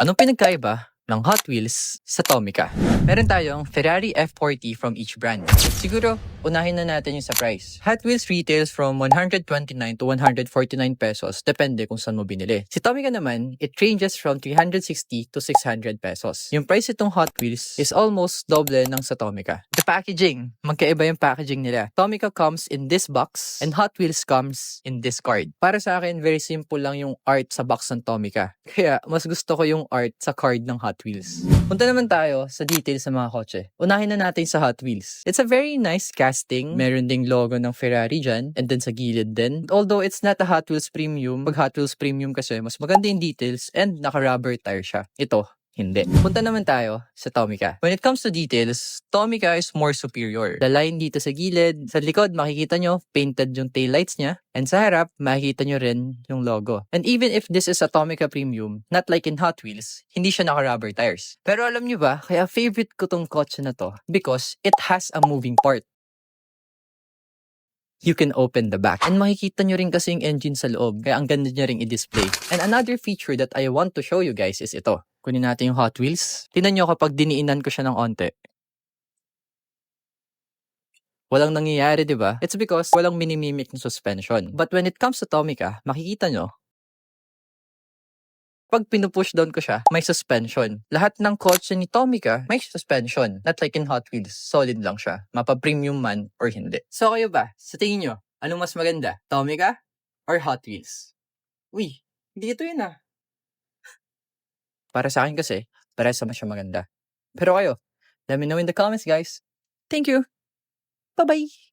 Anong pinagkaiba ng Hot Wheels sa Tomica? Meron tayong Ferrari F40 from each brand. Siguro, unahin na natin yung sa price. Hot Wheels retails from 129 to 149 pesos, depende kung saan mo binili. Si Tomica naman, it ranges from 360 to 600 pesos. Yung price itong Hot Wheels is almost double ng sa Tomica. The packaging, magkaiba yung packaging nila. Tomica comes in this box and Hot Wheels comes in this card. Para sa akin, very simple lang yung art sa box ng Tomica. Kaya, mas gusto ko yung art sa card ng Hot Wheels. Punta naman tayo sa details sa mga kotse. Unahin na natin sa Hot Wheels. It's a very nice casting. Meron ding logo ng Ferrari dyan. And then sa gilid din. Although it's not a Hot Wheels Premium. Pag Hot Wheels Premium kasi, mas maganda yung details and naka-rubber tire siya. Ito, hindi. Punta naman tayo sa Tomica. When it comes to details, Tomica is more superior. The line dito sa gilid, sa likod makikita nyo, painted yung taillights niya. And sa harap, makikita nyo rin yung logo. And even if this is a Tomica Premium, not like in Hot Wheels, hindi siya naka-rubber tires. Pero alam nyo ba, kaya favorite ko tong kotse na to because it has a moving part. You can open the back. And makikita nyo rin kasi yung engine sa loob. Kaya ang ganda nyo rin i-display. And another feature that I want to show you guys is ito. Kunin natin yung Hot Wheels. Tingnan nyo kapag diniinan ko siya ng onte. Walang nangyayari, di ba? It's because walang minimimic ng suspension. But when it comes to Tomica, makikita nyo, pag pinupush down ko siya, may suspension. Lahat ng kotse ni Tomica may suspension. Not like in Hot Wheels, solid lang siya. Mapa-premium man or hindi. So kayo ba? Sa tingin nyo, anong mas maganda? Tomica or Hot Wheels? Uy, hindi ito yun ah. Para sa akin kasi, parehas naman siya maganda. Pero kayo, let me know in the comments guys. Thank you. Bye-bye.